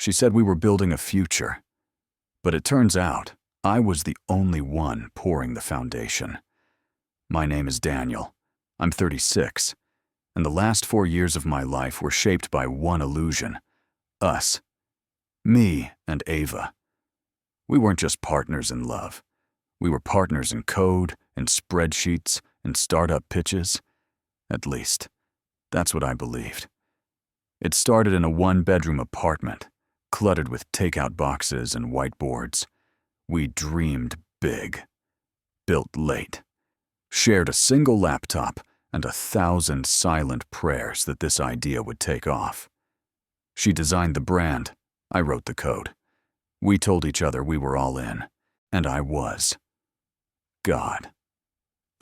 She said we were building a future. But it turns out I was the only one pouring the foundation. My name is Daniel. I'm 36, and the last 4 years of my life were shaped by one illusion: us. Me and Ava. We weren't just partners in love. We were partners in code, in spreadsheets, in startup pitches. At least, that's what I believed. It started in a one-bedroom apartment, cluttered with takeout boxes and whiteboards. We dreamed big, built late, shared a single laptop and 1,000 silent prayers that this idea would take off. She designed the brand. I wrote the code. We told each other we were all in, and I was. God,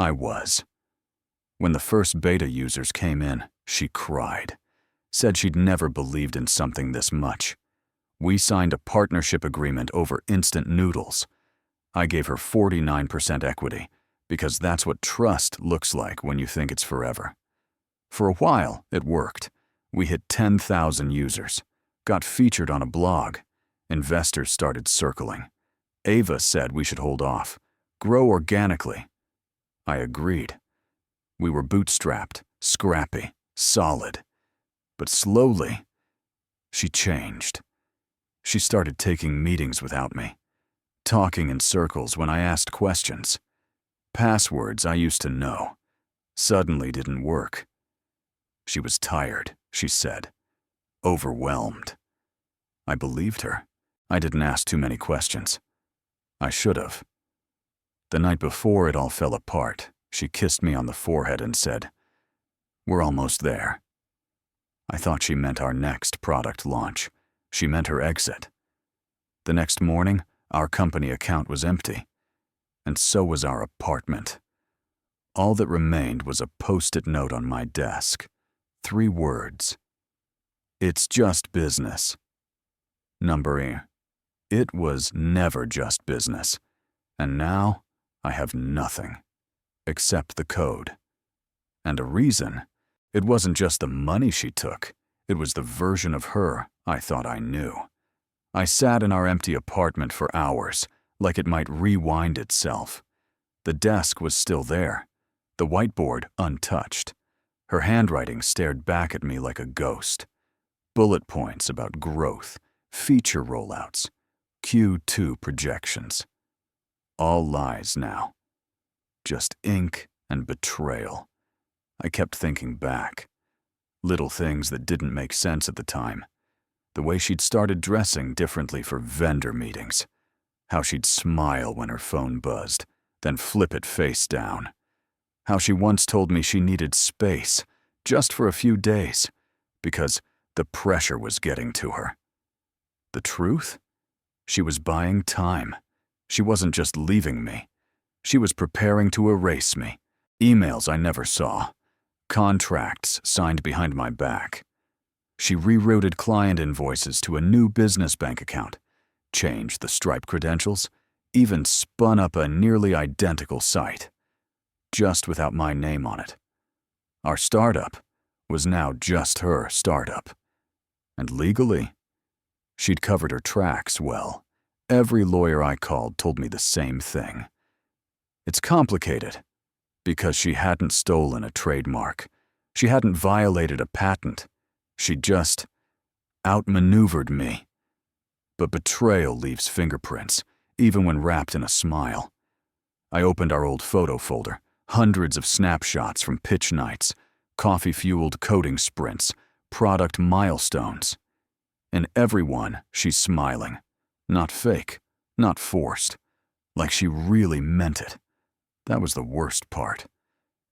I was. When the first beta users came in, she cried, said she'd never believed in something this much. We signed a partnership agreement over instant noodles. I gave her 49% equity, because that's what trust looks like when you think it's forever. For a while, it worked. We hit 10,000 users, got featured on a blog. Investors started circling. Ava said we should hold off, grow organically. I agreed. We were bootstrapped, scrappy, solid. But slowly, she changed. She started taking meetings without me, talking in circles when I asked questions. Passwords I used to know suddenly didn't work. She was tired, she said, overwhelmed. I believed her. I didn't ask too many questions. I should have. The night before it all fell apart, she kissed me on the forehead and said, "We're almost there." I thought she meant our next product launch. She meant her exit. The next morning, our company account was empty, and so was our apartment. All that remained was a post-it note on my desk. 3 words. It's just business. Number E. It was never just business, and now I have nothing except the code. And a reason. It wasn't just the money she took. It was the version of her I thought I knew. I sat in our empty apartment for hours, like it might rewind itself. The desk was still there, the whiteboard untouched. Her handwriting stared back at me like a ghost. Bullet points about growth, feature rollouts, Q2 projections. All lies now. Just ink and betrayal. I kept thinking back. Little things that didn't make sense at the time. The way she'd started dressing differently for vendor meetings. How she'd smile when her phone buzzed, then flip it face down. How she once told me she needed space, just for a few days, because the pressure was getting to her. The truth? She was buying time. She wasn't just leaving me. She was preparing to erase me. Emails I never saw. Contracts signed behind my back. She rerouted client invoices to a new business bank account, changed the Stripe credentials, even spun up a nearly identical site, just without my name on it. Our startup was now just her startup. And legally, she'd covered her tracks well. Every lawyer I called told me the same thing. It's complicated, because she hadn't stolen a trademark. She hadn't violated a patent. She just outmaneuvered me. But betrayal leaves fingerprints, even when wrapped in a smile. I opened our old photo folder, hundreds of snapshots from pitch nights, coffee-fueled coding sprints, product milestones. In every one, she's smiling. Not fake, not forced. Like she really meant it. That was the worst part.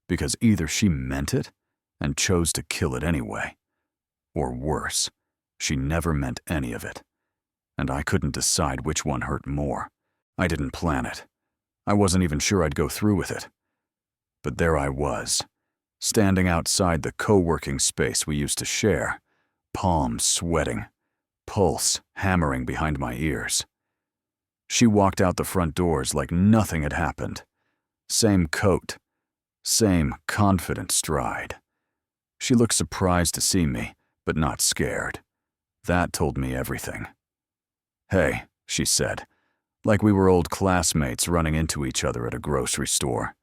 Because either she meant it and chose to kill it anyway, or worse, she never meant any of it. And I couldn't decide which one hurt more. I didn't plan it. I wasn't even sure I'd go through with it. But there I was, standing outside the co-working space we used to share, palms sweating, pulse hammering behind my ears. She walked out the front doors like nothing had happened. Same coat, same confident stride. She looked surprised to see me, but not scared. That told me everything. "Hey," she said, like we were old classmates running into each other at a grocery store.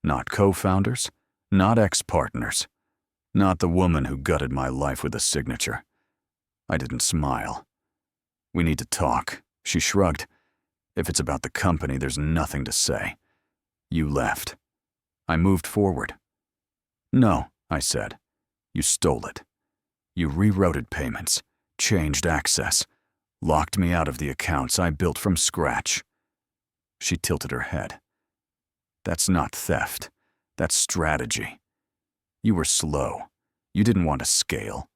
Not co-founders, not ex-partners, not the woman who gutted my life with a signature. I didn't smile. "We need to talk," she shrugged. "If it's about the company, there's nothing to say. You left." I moved forward. "No," I said. "You stole it. You rerouted payments, changed access, locked me out of the accounts I built from scratch." She tilted her head. "That's not theft. That's strategy. You were slow. You didn't want to scale."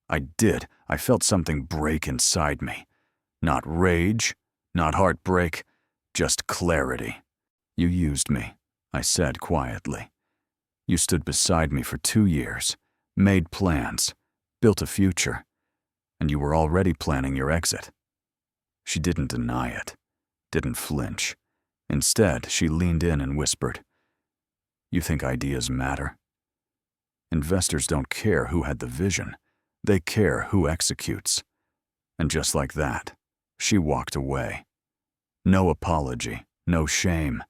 I did. I felt something break inside me. Not rage, not heartbreak, just clarity. "You used me," I said quietly. "You stood beside me for 2 years, made plans, built a future, and you were already planning your exit." She didn't deny it, didn't flinch. Instead, she leaned in and whispered, "You think ideas matter? Investors don't care who had the vision. They care who executes." And just like that, she walked away. No apology, no shame,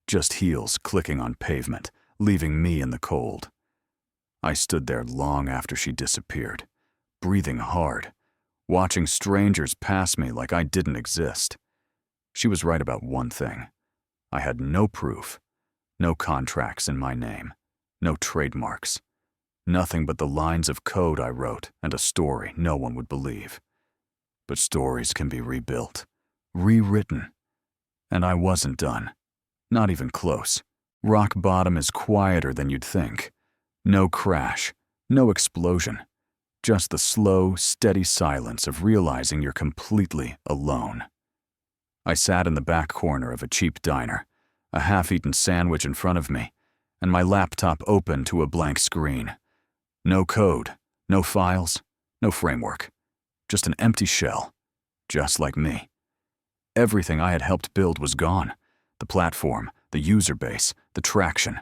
just heels clicking on pavement, leaving me in the cold. I stood there long after she disappeared, breathing hard, watching strangers pass me like I didn't exist. She was right about one thing. I had no proof, no contracts in my name, no trademarks, nothing but the lines of code I wrote and a story no one would believe. But stories can be rebuilt, rewritten. And I wasn't done. Not even close. Rock bottom is quieter than you'd think. No crash, no explosion. Just the slow, steady silence of realizing you're completely alone. I sat in the back corner of a cheap diner, a half-eaten sandwich in front of me, and my laptop open to a blank screen. No code, no files, no framework. Just an empty shell, just like me. Everything I had helped build was gone. The platform, the user base, the traction.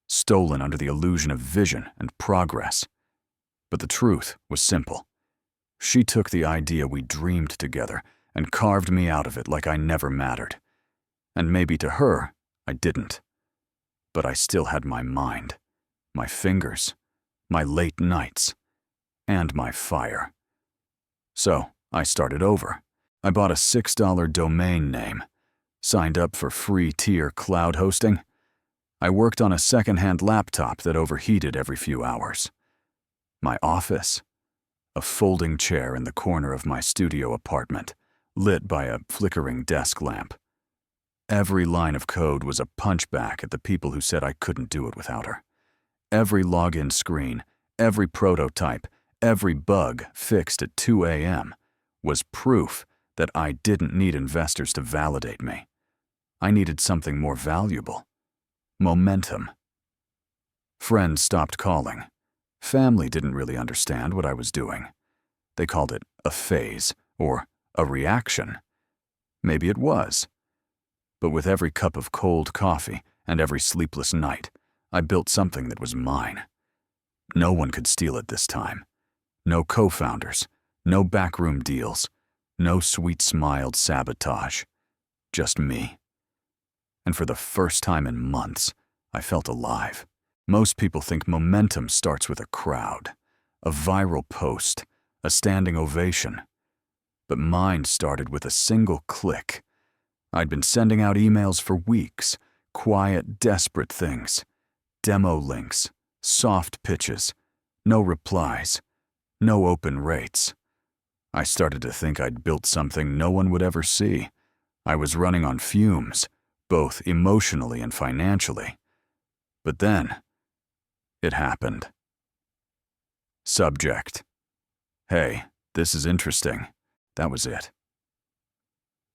Stolen under the illusion of vision and progress. But the truth was simple. She took the idea we dreamed together and carved me out of it like I never mattered. And maybe to her, I didn't. But I still had my mind, my fingers, my late nights, and my fire. So I started over. I bought a $6 domain name, signed up for free tier cloud hosting. I worked on a second-hand laptop that overheated every few hours. My office, a folding chair in the corner of my studio apartment, lit by a flickering desk lamp. Every line of code was a punchback at the people who said I couldn't do it without her. Every login screen, every prototype, every bug fixed at 2 a.m. was proof that I didn't need investors to validate me. I needed something more valuable. Momentum. Friends stopped calling. Family didn't really understand what I was doing. They called it a phase or a reaction. Maybe it was. But with every cup of cold coffee and every sleepless night, I built something that was mine. No one could steal it this time. No co-founders, no backroom deals, no sweet-smiled sabotage. Just me. And for the first time in months, I felt alive. Most people think momentum starts with a crowd, a viral post, a standing ovation. But mine started with a single click. I'd been sending out emails for weeks, quiet, desperate things. Demo links, soft pitches, no replies, no open rates. I started to think I'd built something no one would ever see. I was running on fumes, both emotionally and financially. But then, it happened. Subject. Hey, this is interesting. That was it.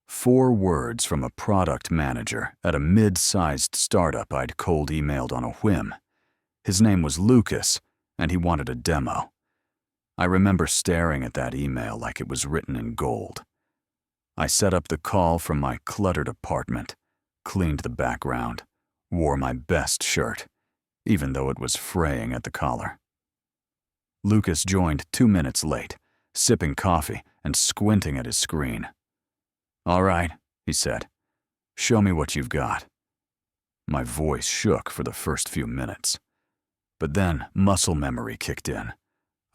4 words from a product manager at a mid-sized startup I'd cold emailed on a whim. His name was Lucas, and he wanted a demo. I remember staring at that email like it was written in gold. I set up the call from my cluttered apartment, cleaned the background, wore my best shirt, even though it was fraying at the collar. Lucas joined 2 minutes late, sipping coffee and squinting at his screen. "All right," he said. "Show me what you've got." My voice shook for the first few minutes. But then muscle memory kicked in.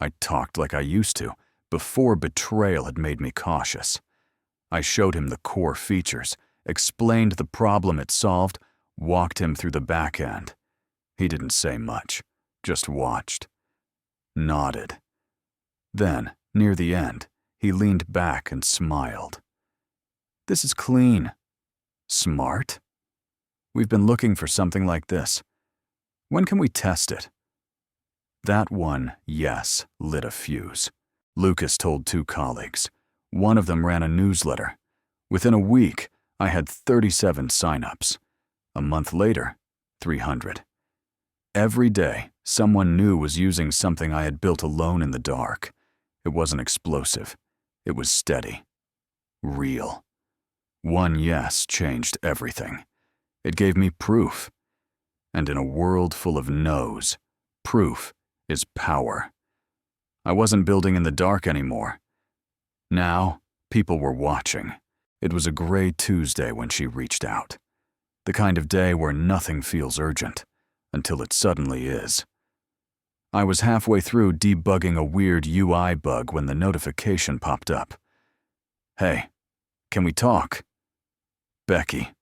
I talked like I used to, before betrayal had made me cautious. I showed him the core features, explained the problem it solved, walked him through the back end. He didn't say much, just watched. Nodded. Then, near the end, he leaned back and smiled. "This is clean." "Smart?" "We've been looking for something like this. When can we test it?" That one yes lit a fuse. Lucas told 2 colleagues. One of them ran a newsletter. Within a week, I had 37 signups. A month later, 300. Every day, someone new was using something I had built alone in the dark. It wasn't explosive. It was steady. Real. One yes changed everything. It gave me proof. And in a world full of no's, proof is power. I wasn't building in the dark anymore. Now, people were watching. It was a gray Tuesday when she reached out. The kind of day where nothing feels urgent, until it suddenly is. I was halfway through debugging a weird UI bug when the notification popped up. "Hey, can we talk?" "Becky."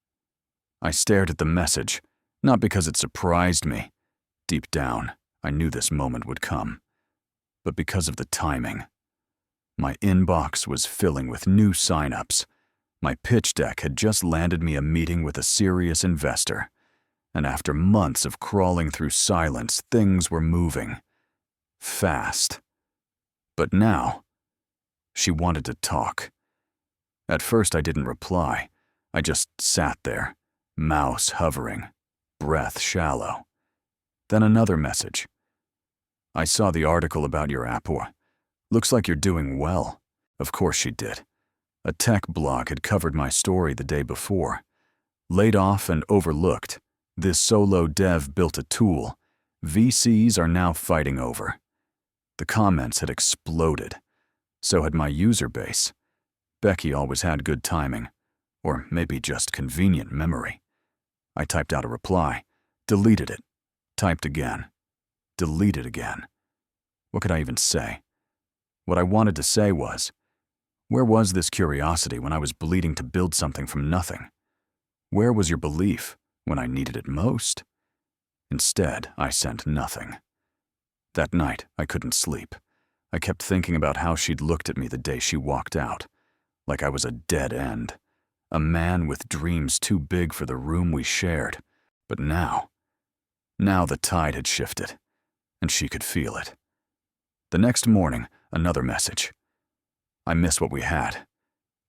I stared at the message, not because it surprised me. Deep down, I knew this moment would come. But because of the timing. My inbox was filling with new signups. My pitch deck had just landed me a meeting with a serious investor. And after months of crawling through silence, things were moving. Fast. But now, she wanted to talk. At first I didn't reply. I just sat there, mouse hovering, breath shallow. Then another message. "I saw the article about your Appor. Looks like you're doing well." Of course she did. A tech blog had covered my story the day before. Laid off and overlooked, this solo dev built a tool VCs are now fighting over. The comments had exploded. So had my user base. Becky always had good timing. Or maybe just convenient memory. I typed out a reply, deleted it, typed again, deleted again. What could I even say? What I wanted to say was, where was this curiosity when I was bleeding to build something from nothing? Where was your belief when I needed it most? Instead, I sent nothing. That night, I couldn't sleep. I kept thinking about how she'd looked at me the day she walked out, like I was a dead end. A man with dreams too big for the room we shared. But now the tide had shifted, and she could feel it. The next morning, another message. I missed what we had.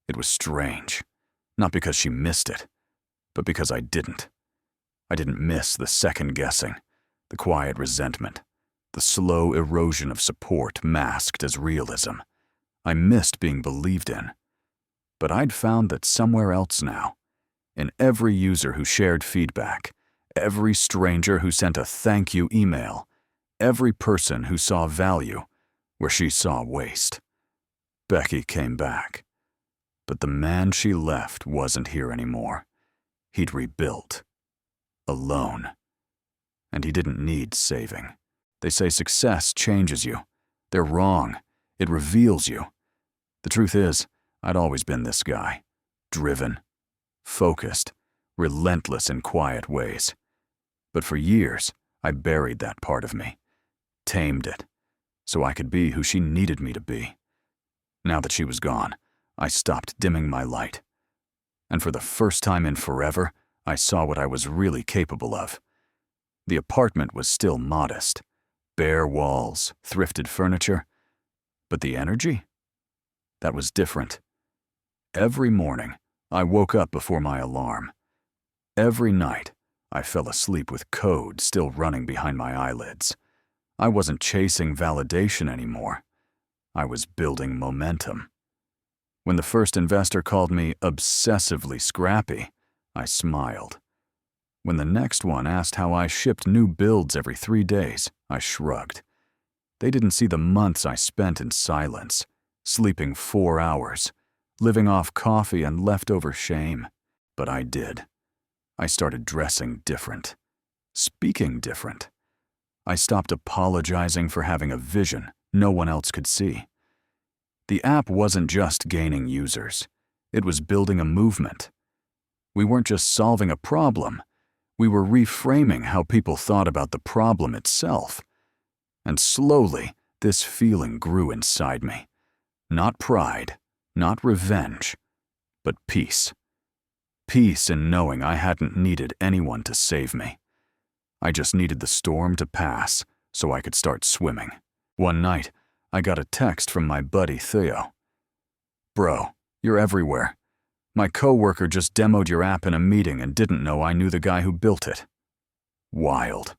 It was strange. Not because she missed it, but because I didn't. I didn't miss the second guessing, the quiet resentment, the slow erosion of support masked as realism. I missed being believed in. But I'd found that somewhere else now, in every user who shared feedback, every stranger who sent a thank you email, every person who saw value where she saw waste. Becky came back. But the man she left wasn't here anymore. He'd rebuilt. Alone. And he didn't need saving. They say success changes you. They're wrong. It reveals you. The truth is, I'd always been this guy. Driven. Focused. Relentless in quiet ways. But for years, I buried that part of me. Tamed it. So I could be who she needed me to be. Now that she was gone, I stopped dimming my light. And for the first time in forever, I saw what I was really capable of. The apartment was still modest. Bare walls, thrifted furniture. But the energy? That was different. Every morning, I woke up before my alarm. Every night, I fell asleep with code still running behind my eyelids. I wasn't chasing validation anymore. I was building momentum. When the first investor called me obsessively scrappy, I smiled. When the next one asked how I shipped new builds every 3 days, I shrugged. They didn't see the months I spent in silence, sleeping 4 hours, living off coffee and leftover shame. But I did. I started dressing different, speaking different. I stopped apologizing for having a vision no one else could see. The app wasn't just gaining users. It was building a movement. We weren't just solving a problem. We were reframing how people thought about the problem itself. And slowly, this feeling grew inside me. Not pride, not revenge, but peace. Peace in knowing I hadn't needed anyone to save me. I just needed the storm to pass so I could start swimming. One night, I got a text from my buddy Theo. "Bro, you're everywhere. My coworker just demoed your app in a meeting and didn't know I knew the guy who built it." Wild.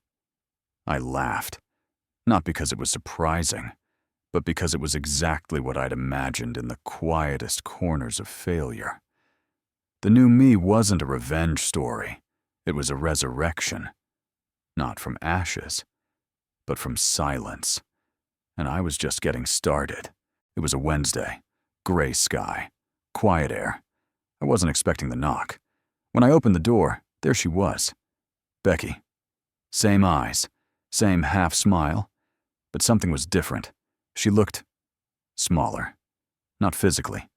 I laughed, not because it was surprising, but because it was exactly what I'd imagined in the quietest corners of failure. The new me wasn't a revenge story. It was a resurrection. Not from ashes, but from silence. And I was just getting started. It was a Wednesday. Gray sky. Quiet air. I wasn't expecting the knock. When I opened the door, there she was. Becky. Same eyes. Same half smile. But something was different. She looked smaller. Not physically.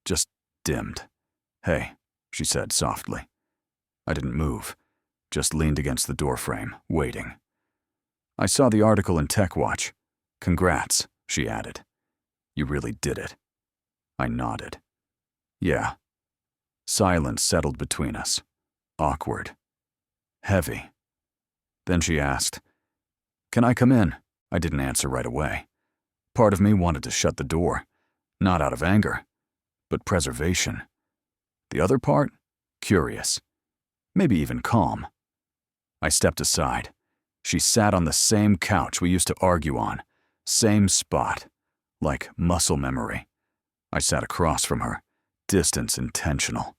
Just dimmed. "Hey," she said softly. I didn't move. Just leaned against the doorframe, waiting. "I saw the article in TechWatch. Congrats," she added. "You really did it." I nodded. "Yeah." Silence settled between us. Awkward. Heavy. Then she asked, "Can I come in?" I didn't answer right away. Part of me wanted to shut the door, not out of anger, but preservation. The other part? Curious. Maybe even calm. I stepped aside. She sat on the same couch we used to argue on, same spot, like muscle memory. I sat across from her, distance intentional.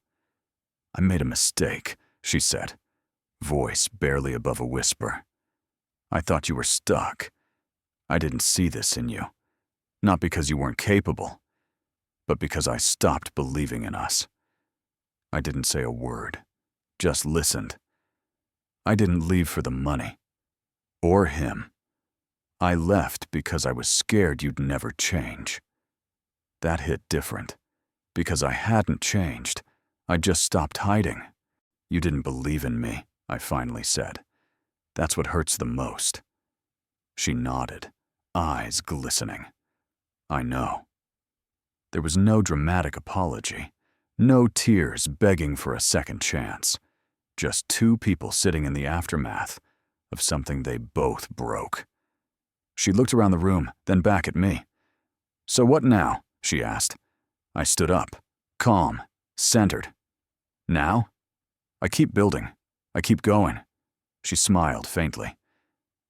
"I made a mistake," she said, voice barely above a whisper. "I thought you were stuck. I didn't see this in you. Not because you weren't capable, but because I stopped believing in us." I didn't say a word, just listened. I didn't leave for the money. Or him. I left because I was scared you'd never change. That hit different. Because I hadn't changed. I just stopped hiding. "You didn't believe in me," I finally said. "That's what hurts the most." She nodded, eyes glistening. "I know." There was no dramatic apology, no tears begging for a second chance. Just two people sitting in the aftermath of something they both broke. She looked around the room, then back at me. "So what now?" she asked. I stood up, calm, centered. "Now? I keep building. I keep going." She smiled faintly.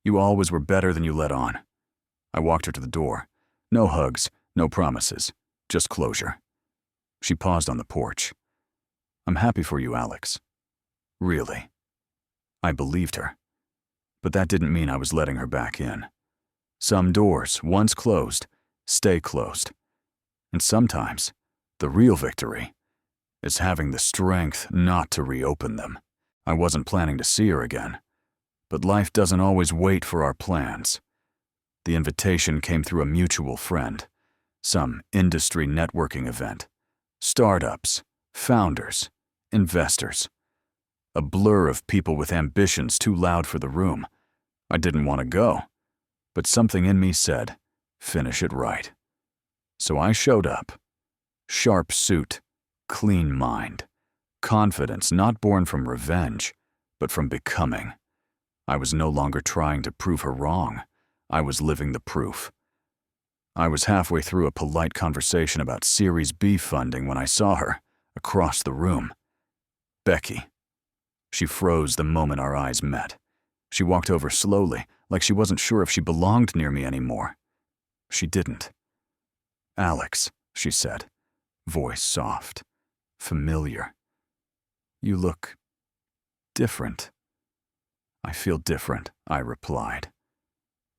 "You always were better than you let on." I walked her to the door. No hugs, no promises, just closure. She paused on the porch. "I'm happy for you, Alex." Really. I believed her. But that didn't mean I was letting her back in. Some doors, once closed, stay closed. And sometimes, the real victory is having the strength not to reopen them. I wasn't planning to see her again. But life doesn't always wait for our plans. The invitation came through a mutual friend, some industry networking event. Startups, founders, investors. A blur of people with ambitions too loud for the room. I didn't want to go, but something in me said, finish it right. So I showed up. Sharp suit, clean mind, confidence not born from revenge, but from becoming. I was no longer trying to prove her wrong. I was living the proof. I was halfway through a polite conversation about Series B funding when I saw her, across the room. Becky. She froze the moment our eyes met. She walked over slowly, like she wasn't sure if she belonged near me anymore. She didn't. "Alex," she said, voice soft, familiar. "You look different." "I feel different," I replied.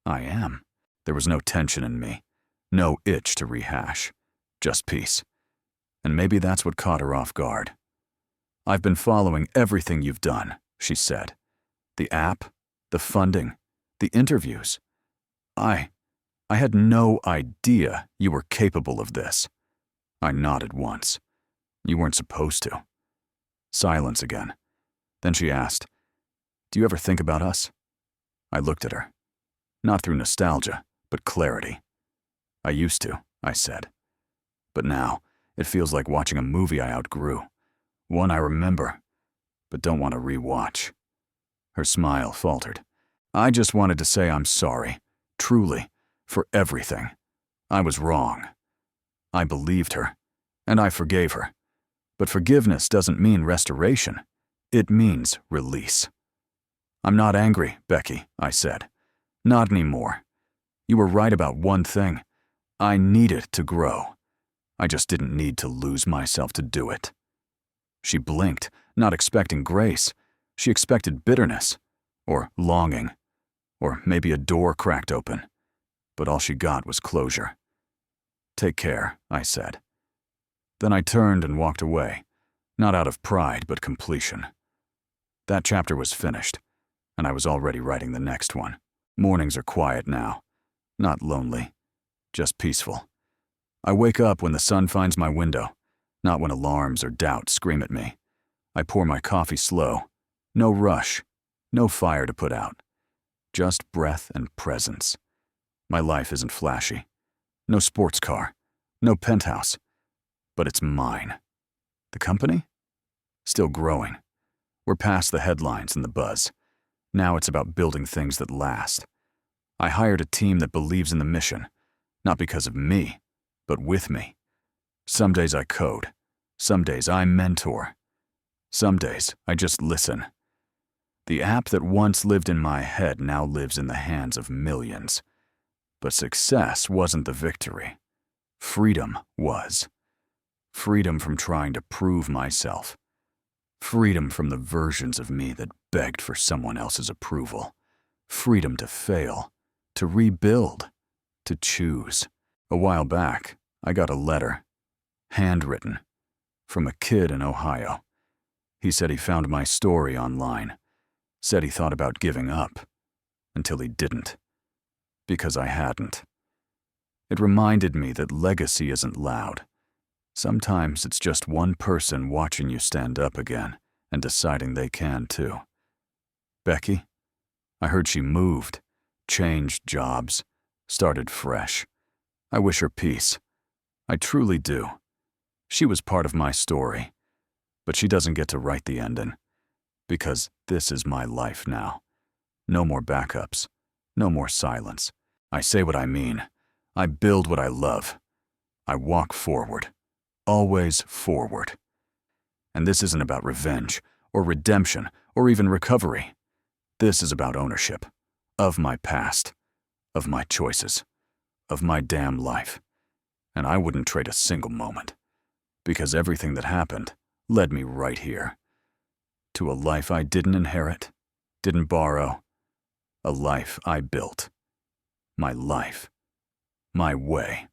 "I am." There was no tension in me, no itch to rehash, just peace. And maybe that's what caught her off guard. "I've been following everything you've done," she said. "The app, the funding, the interviews. I had no idea you were capable of this." I nodded once. "You weren't supposed to." Silence again. Then she asked, "Do you ever think about us?" I looked at her. Not through nostalgia, but clarity. "I used to," I said. "But now, it feels like watching a movie I outgrew. One I remember, but don't want to re-watch." Her smile faltered. "I just wanted to say I'm sorry, truly, for everything. I was wrong." I believed her, and I forgave her. But forgiveness doesn't mean restoration. It means release. "I'm not angry, Becky," I said. "Not anymore. You were right about one thing. I needed to grow. I just didn't need to lose myself to do it." She blinked, not expecting grace. She expected bitterness, or longing, or maybe a door cracked open. But all she got was closure. "Take care," I said. Then I turned and walked away, not out of pride but completion. That chapter was finished, and I was already writing the next one. Mornings are quiet now. Not lonely, just peaceful. I wake up when the sun finds my window, not when alarms or doubt scream at me. I pour my coffee slow. No rush, no fire to put out. Just breath and presence. My life isn't flashy. No sports car, no penthouse. But it's mine. The company? Still growing. We're past the headlines and the buzz. Now it's about building things that last. I hired a team that believes in the mission, not because of me, but with me. Some days I code. Some days I mentor. Some days I just listen. The app that once lived in my head now lives in the hands of millions. But success wasn't the victory. Freedom was. Freedom from trying to prove myself. Freedom from the versions of me that begged for someone else's approval. Freedom to fail, to rebuild, to choose. A while back, I got a letter, handwritten, from a kid in Ohio. He said he found my story online, said he thought about giving up, until he didn't, because I hadn't. It reminded me that legacy isn't loud. Sometimes it's just one person watching you stand up again and deciding they can too. Becky? I heard she moved, changed jobs, started fresh. I wish her peace. I truly do. She was part of my story, but she doesn't get to write the ending, because this is my life now. No more backups, no more silence. I say what I mean. I build what I love. I walk forward. Always forward. And this isn't about revenge, or redemption, or even recovery. This is about ownership. Of my past. Of my choices. Of my damn life. And I wouldn't trade a single moment. Because everything that happened led me right here. To a life I didn't inherit, didn't borrow. A life I built. My life. My way.